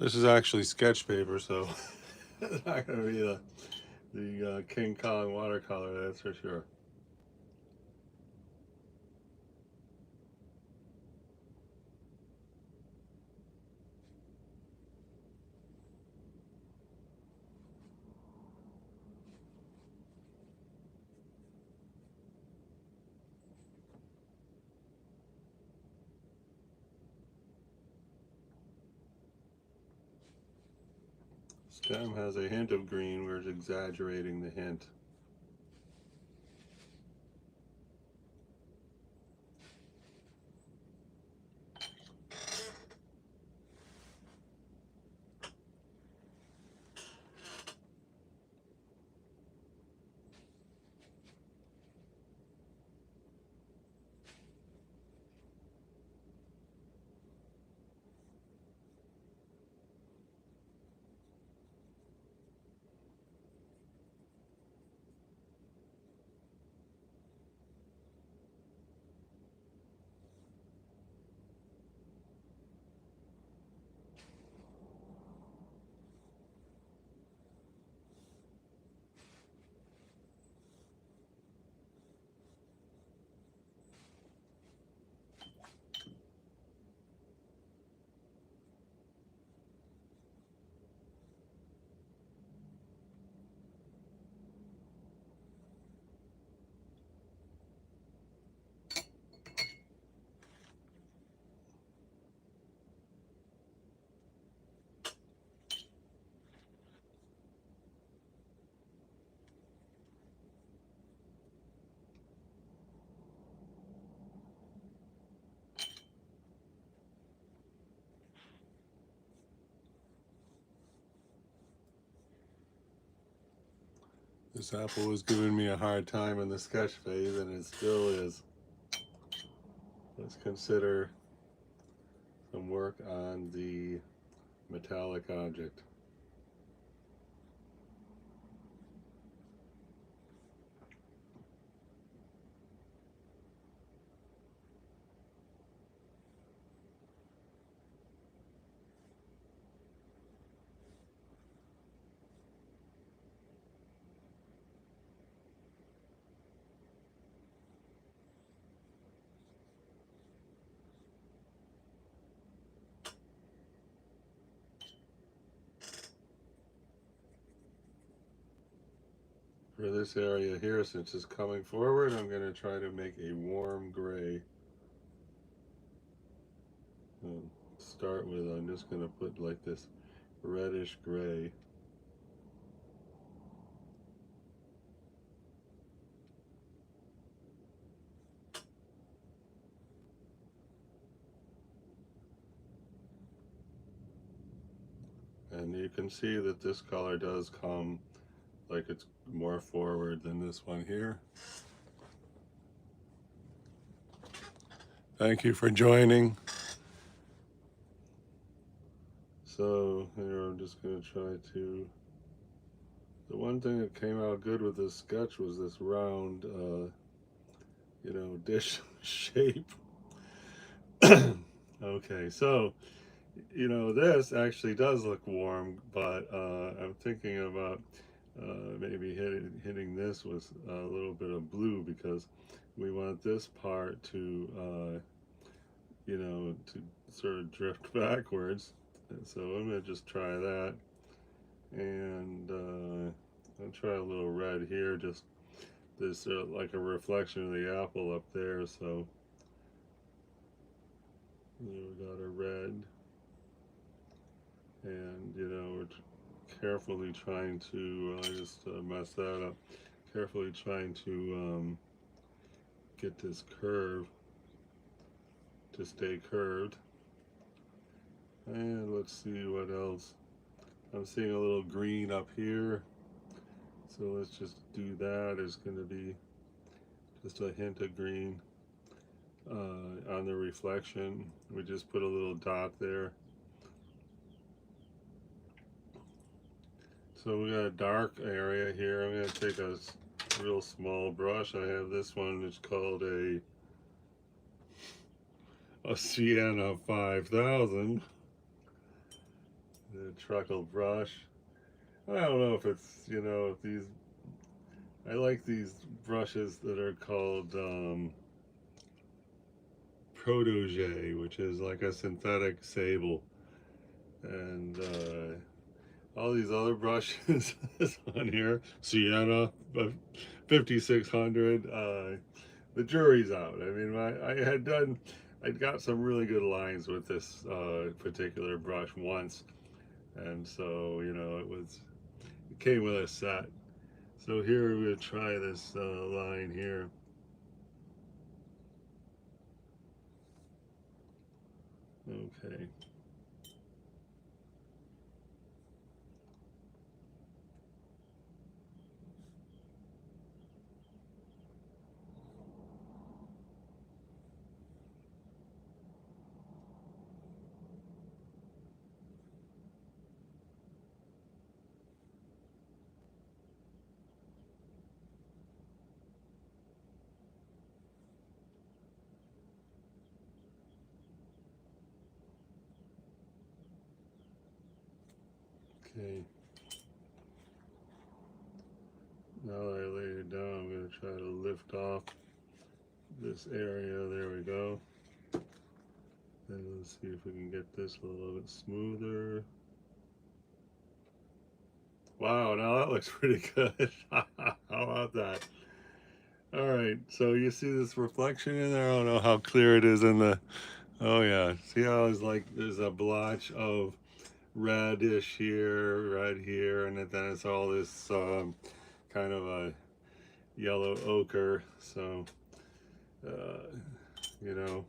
This is actually sketch paper, so it's not going to be the King Kong watercolor, that's for sure. Stem has a hint of green, we're exaggerating the hint. This apple was giving me a hard time in the sketch phase, and it still is. Let's consider some work on the metallic object. For this area here, since it's coming forward, I'm going to try to make a warm gray. Start with, I'm just going to put like this reddish gray. And you can see that this color does come like it's more forward than this one here. Thank you for joining. So here I'm just going to try to, the one thing that came out good with this sketch was this round, dish shape. Okay, so, this actually does look warm, but I'm thinking about maybe hitting this with a little bit of blue, because we want this part to, to sort of drift backwards. And so I'm going to just try that. And I'll try a little red here, just there's like a reflection of the apple up there, so we got a red, and we're carefully trying to, I just messed that up, carefully trying to get this curve to stay curved. And let's see what else. I'm seeing a little green up here, so let's just do that. There's going to be just a hint of green on the reflection. We just put a little dot there. So we got a dark area here. I'm going to take a real small brush. I have this one, it's called a Sienna 5000. The treacle brush. I don't know if it's, if these, I like these brushes that are called protege, which is like a synthetic sable. And all these other brushes on here, Sienna, 5600, the jury's out. I mean, I'd got some really good lines with this particular brush once. And so, it came with a set. So here we'll try this line here. Okay. Okay. Now that I laid it down, I'm going to try to lift off this area. There we go. And let's see if we can get this a little bit smoother. Wow, now that looks pretty good. How about that? All right, so you see this reflection in there? I don't know how clear it is in the, oh yeah. See how it's like there's a blotch of reddish here, red here, and then it's all this kind of a yellow ochre. So, uh, you know,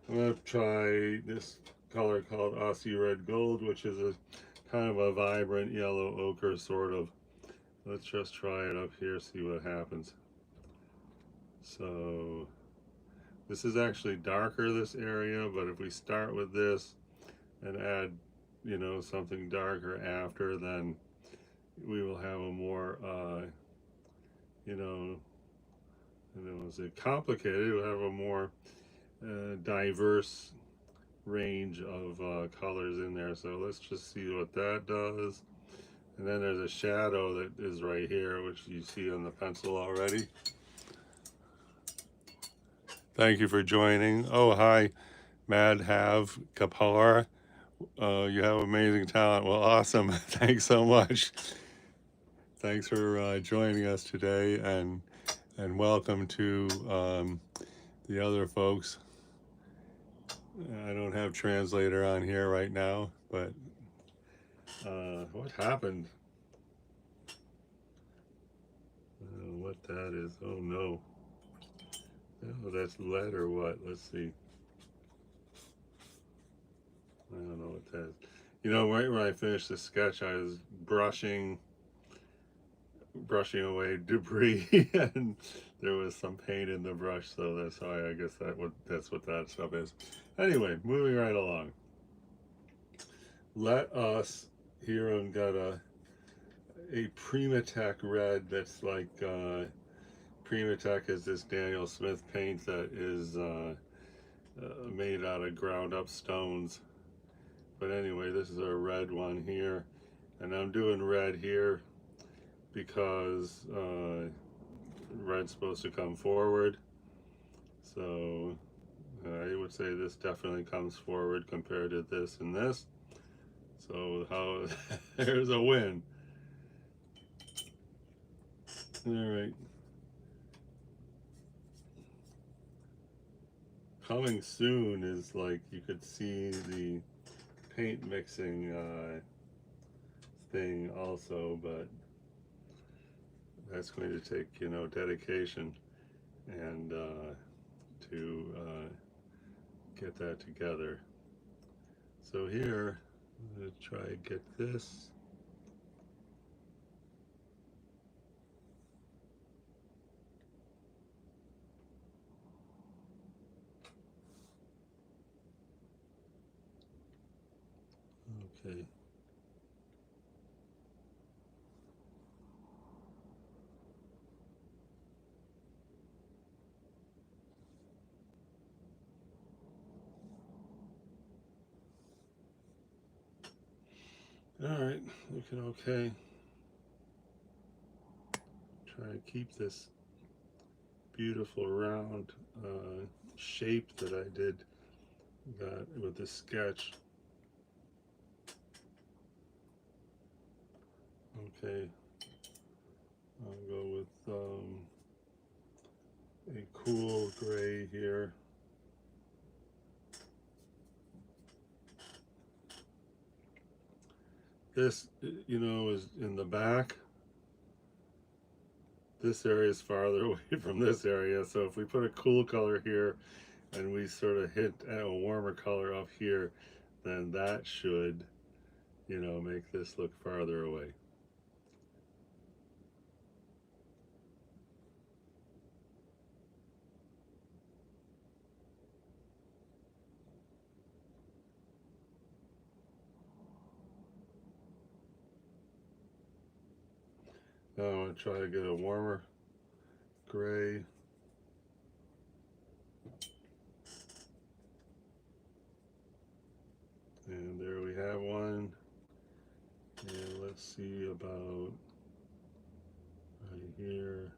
I'm gonna try this color called Aussie Red Gold, which is a kind of a vibrant yellow ochre sort of. Let's just try it up here, see what happens. So this is actually darker, this area, but if we start with this and add, something darker after, then we will have a more, you know, I don't want to say complicated, we'll have a more diverse range of colors in there. So let's just see what that does. And then there's a shadow that is right here, which you see on the pencil already. Thank you for joining. Oh, hi, Madhav Kapar. You have amazing talent. Well, awesome. Thanks so much. Thanks for joining us today, and welcome to the other folks. I don't have translator on here right now, but what happened? I don't know what that is. Oh no. Oh, that's lead or what? Let's see. I don't know what that is. Right when I finished the sketch, I was brushing away debris, and there was some paint in the brush, so that's why I guess that's what that stuff is. Anyway, moving right along. Let us here and got a Primatech red that's like Primatech is this Daniel Smith paint that is made out of ground up stones. But anyway, this is a red one here, and I'm doing red here because red's supposed to come forward. So I would say this definitely comes forward compared to this and this. So how there's a win. All right. Coming soon is like you could see the paint mixing thing also, but that's going to take dedication and to get that together. So here, I'm going to try and get this. Okay. Alright, looking okay. Try to keep this beautiful round shape that I did that with this sketch. Okay, I'll go with a cool gray here. This, you know, is in the back. This area is farther away from this area, so if we put a cool color here and we sort of hit a warmer color up here, then that should, you know, make this look farther away. Now I'm going to try to get a warmer gray. And there we have one. And let's see about right here.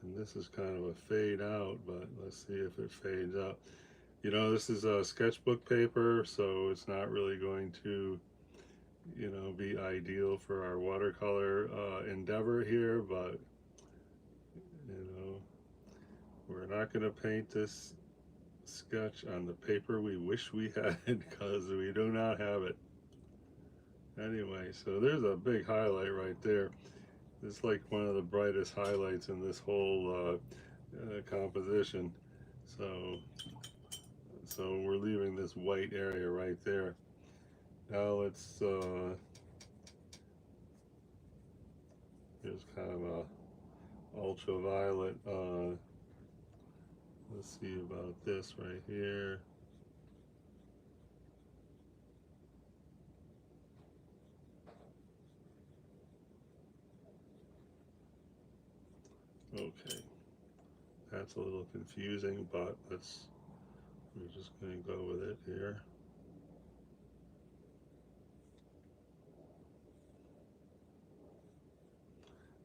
And this is kind of a fade out, but let's see if it fades out. You know, this is a sketchbook paper, so it's not really going to, you know, be ideal for our watercolor endeavor here, but, you know, we're not going to paint this sketch on the paper we wish we had because we do not have it. Anyway, so there's a big highlight right there. It's like one of the brightest highlights in this whole composition. So we're leaving this white area right there. Now let's here's kind of a ultraviolet. Let's see about this right here. Okay, that's a little confusing, but we're just going to go with it here.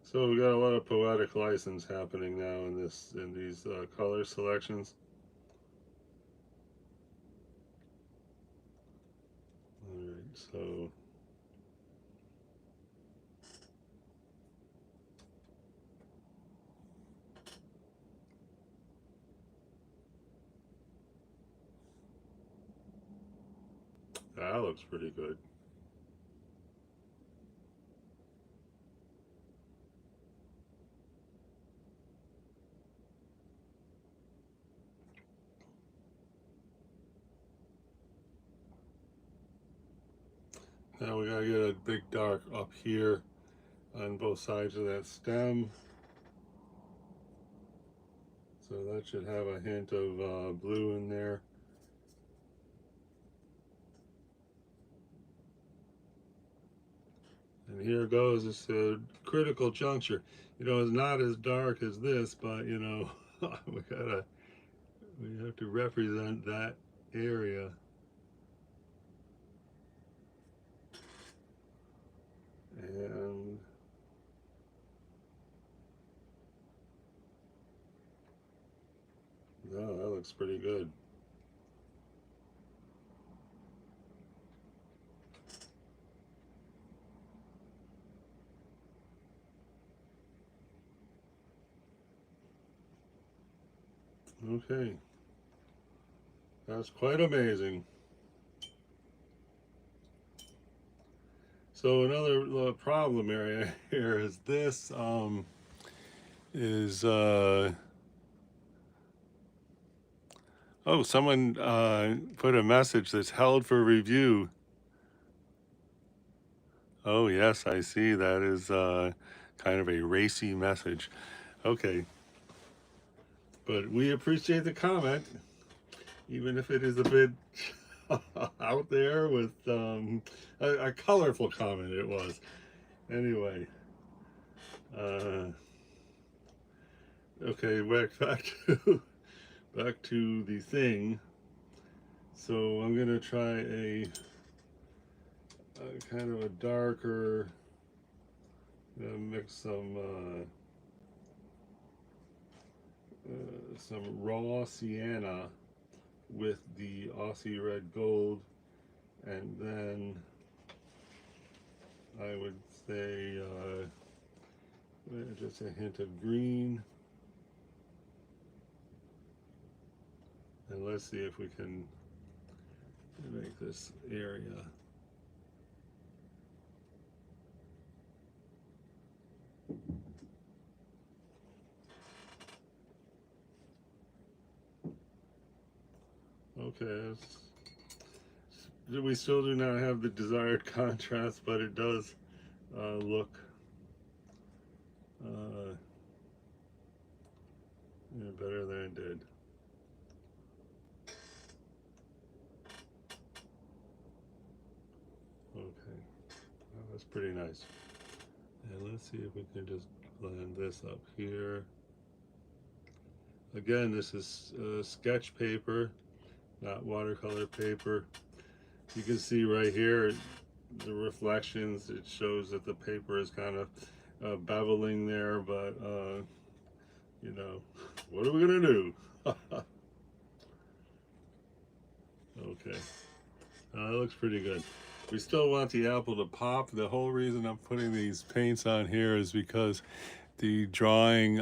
So we got a lot of poetic license happening now in these color selections. All right, so that looks pretty good. Now we gotta get a big dark up here on both sides of that stem. So that should have a hint of blue in there. And here goes, it's a critical juncture. You know, it's not as dark as this, but you know, we have to represent that area. And no, that looks pretty good. Okay, that's quite amazing. So another problem area here is this is oh, someone put a message that's held for review. Oh yes, I see. That is kind of a racy message. Okay, but we appreciate the comment, even if it is a bit out there with a colorful comment it was. Anyway, Okay, back to the thing. So I'm gonna try a kind of a darker, mix some raw sienna with the Aussie red gold, and then I would say just a hint of green, and let's see if we can make this area. Okay, we still do not have the desired contrast, but it does look uh, yeah, better than it did. Okay, well, that's pretty nice. And let's see if we can just blend this up here. Again, this is sketch paper, not watercolor paper. You can see right here the reflections. It shows that the paper is kind of beveling there, but you know, what are we gonna do? Okay, that looks pretty good. We still want the apple to pop. The whole reason I'm putting these paints on here is because the drawing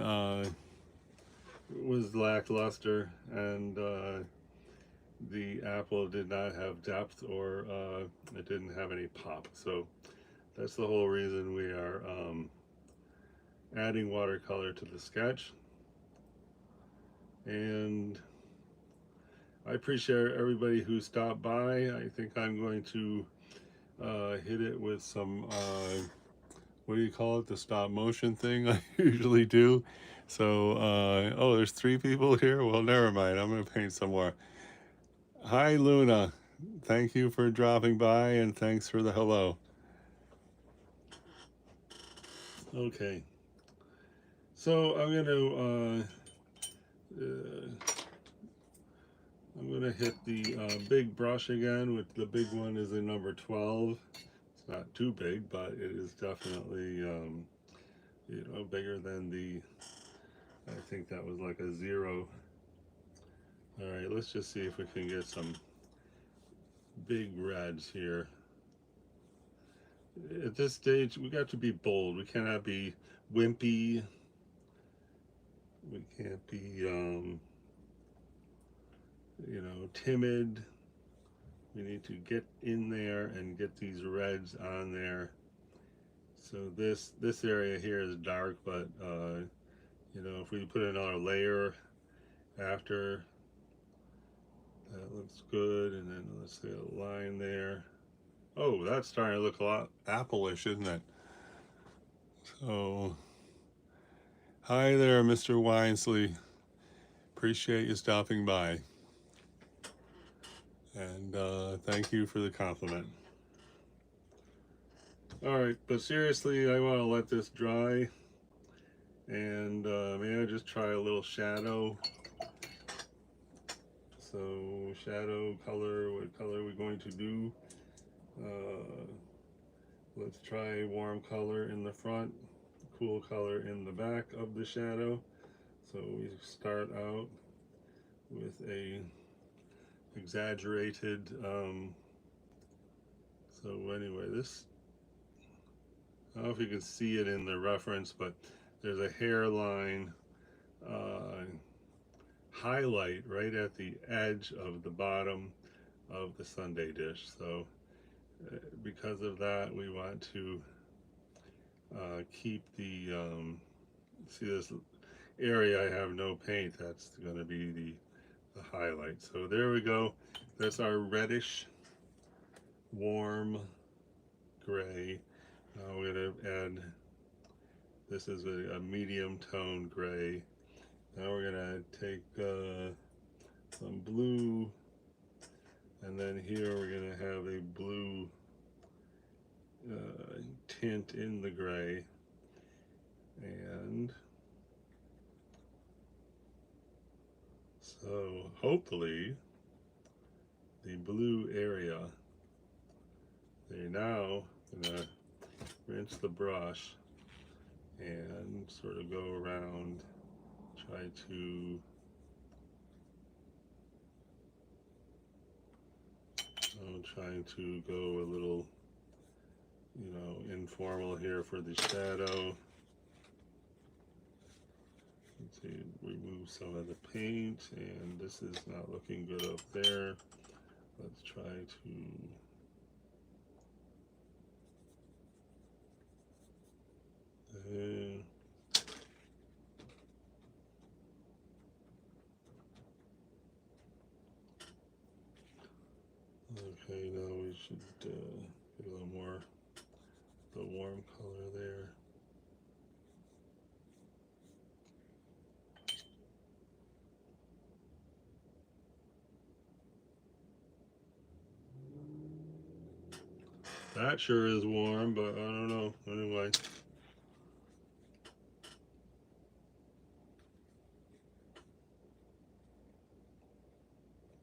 was lackluster, and the apple did not have depth, or it didn't have any pop. So that's the whole reason we are adding watercolor to the sketch. And I appreciate everybody who stopped by. I think I'm going to hit it with some, what do you call it? The stop motion thing I usually do. So, oh, there's 3 people here? Well, never mind. I'm going to paint some more. Hi, Luna. Thank you for dropping by, and thanks for the hello. Okay. So I'm gonna hit the big brush again. With the big one is a number 12. It's not too big, but it is definitely bigger than the. I think that was like a 0. All right, let's just see if we can get some big reds here. At this stage, we got to be bold. We cannot be wimpy. We can't be timid. We need to get in there and get these reds on there. So this area here is dark, but if we put another layer after, that looks good. And then let's see a line there. Oh, that's starting to look a lot apple-ish, isn't it? So, hi there, Mr. Winesley. Appreciate you stopping by. And thank you for the compliment. All right, but seriously, I want to let this dry. And may I just try a little shadow? So shadow color, what color are we going to do? Let's try warm color in the front, cool color in the back of the shadow. So we start out with a exaggerated, so anyway, this, I don't know if you can see it in the reference, but there's a hairline highlight right at the edge of the bottom of the sundae dish. So because of that, we want to keep the, see this area I have no paint, that's going to be the highlight. So there we go. That's our reddish, warm gray. Now we're going to add, this is a medium tone gray. Now we're going to take some blue, and then here we're going to have a blue tint in the gray. And hopefully the blue area. Okay, now I'm gonna rinse the brush and sort of go around, try to I'm trying to go a little, informal here for the shadow. Let's see, remove some of the paint, and this is not looking good up there. Let's try to okay, now we should get a little more the warm color there. That sure is warm, but I don't know. Anyway.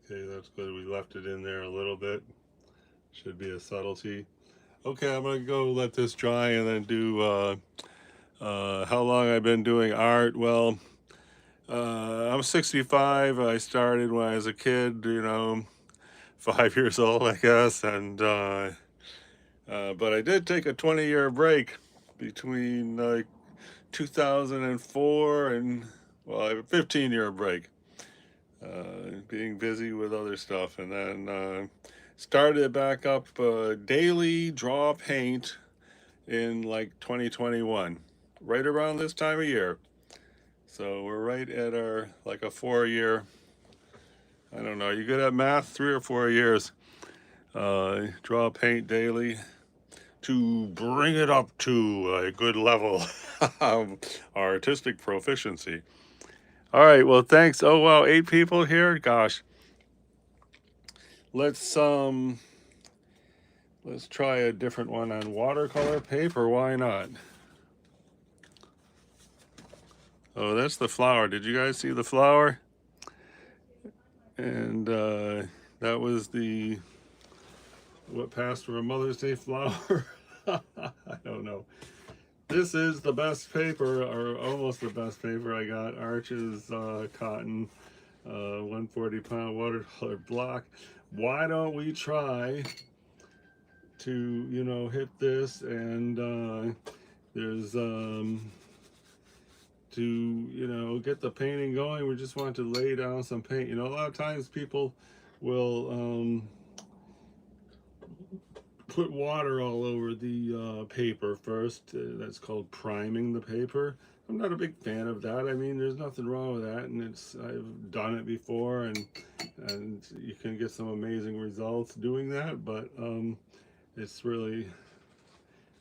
Okay, that's good. We left it in there a little bit. Should be a subtlety. Okay, I'm gonna go let this dry and then do how long I've been doing art. Well, I'm 65. I started when I was a kid, 5 years old, I guess, and but I did take a 20-year break between like 2004 and, well, I have a 15-year break, being busy with other stuff, and then started back up daily draw paint in like 2021, right around this time of year. So we're right at our like a 4 year. I don't know. You good at math? 3 or 4 years. Draw paint daily to bring it up to a good level of artistic proficiency. All right. Well, thanks. Oh wow, 8 people here. Gosh. Let's try a different one on watercolor paper. Why not? Oh, that's the flower. Did you guys see the flower? And that was what passed for a Mother's Day flower. I don't know. This is the best paper, or almost the best paper I got. Arches cotton, 140-pound watercolor block. Why don't we try to, hit this, and there's to get the painting going. We just want to lay down some paint. A lot of times people will put water all over the paper first. That's called priming the paper. I'm not a big fan of that. I mean, there's nothing wrong with that, and I've done it before, and you can get some amazing results doing that. But it's really,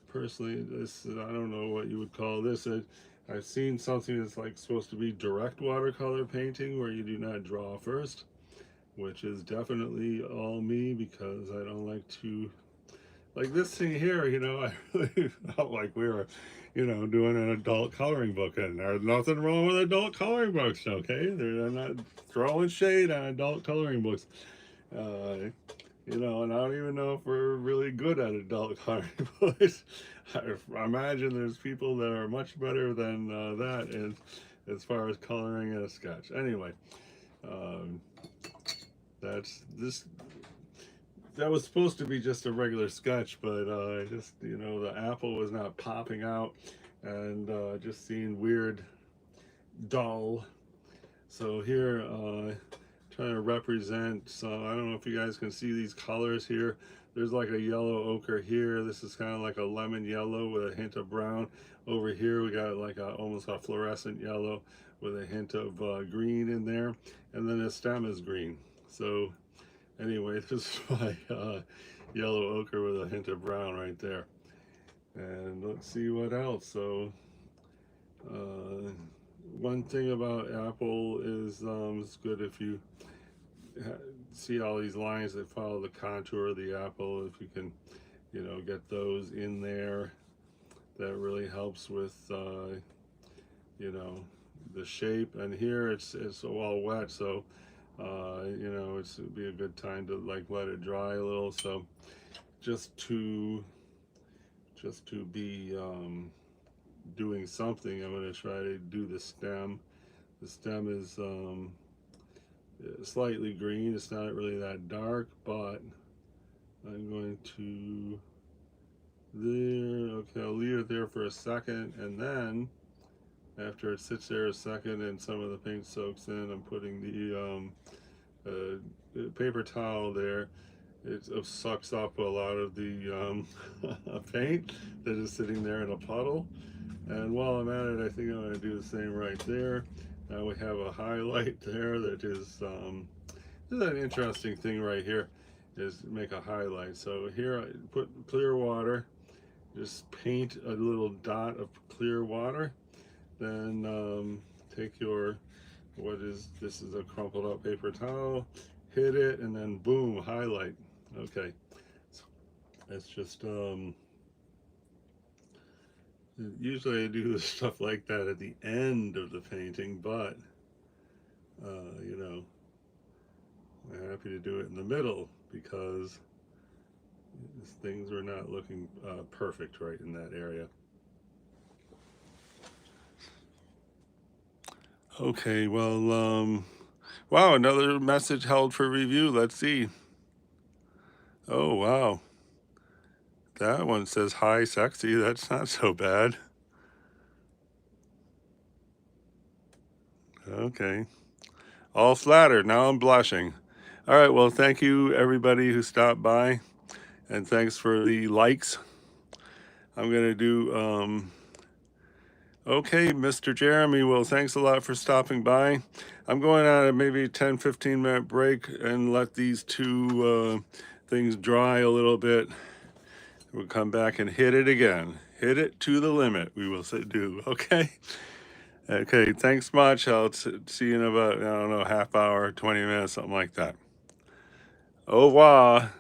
personally, this, I don't know what you would call this. I've seen something that's like supposed to be direct watercolor painting, where you do not draw first, which is definitely all me, because I don't like to, like this thing here, I really felt like we were, doing an adult coloring book, and there's nothing wrong with adult coloring books, okay? I'm not throwing shade on adult coloring books. And I don't even know if we're really good at adult coloring books. I imagine there's people that are much better than that as far as coloring in a sketch. Anyway, that was supposed to be just a regular sketch, but just, the apple was not popping out, and just seemed weird, dull. So here, trying to represent some, I don't know if you guys can see these colors here. There's like a yellow ochre here. This is kind of like a lemon yellow with a hint of brown. Over here we got like almost a fluorescent yellow with a hint of green in there, and then the stem is green. So anyway, this is my yellow ochre with a hint of brown right there. And let's see what else. So one thing about apple is it's good if you see all these lines that follow the contour of the apple. If you can, get those in there, that really helps with, the shape. And here it's all wet, so You know, it'd be a good time to like let it dry a little. So just to be doing something, I'm going to try to do the stem. The stem is slightly green. It's not really that dark, but I'm going to there. Okay, I'll leave it there for a second, and then after it sits there a second and some of the paint soaks in, I'm putting paper towel there. It sucks up a lot of the paint that is sitting there in a puddle. And while I'm at it, I think I'm going to do the same right there. Now we have a highlight there that is this is an interesting thing right here, is make a highlight. So here I put clear water, just paint a little dot of clear water. Then take your, this is a crumpled up paper towel, hit it, and then boom, highlight. Okay, so that's just usually I do stuff like that at the end of the painting, but you know, I'm happy to do it in the middle because things are not looking perfect right in that area. Okay, well, wow, another message held for review. Let's see. Oh, wow. That one says, hi, sexy. That's not so bad. Okay. All flattered. Now I'm blushing. All right, well, thank you, everybody who stopped by. And thanks for the likes. I'm going to do, okay, Mr. Jeremy, well, thanks a lot for stopping by. I'm going on a maybe 10-15 minute break and let these two things dry a little bit. We'll come back and hit it again. Hit it to the limit, we will say do, okay? Okay, thanks much. I'll see you in about, I don't know, half hour, 20 minutes, something like that. Au revoir.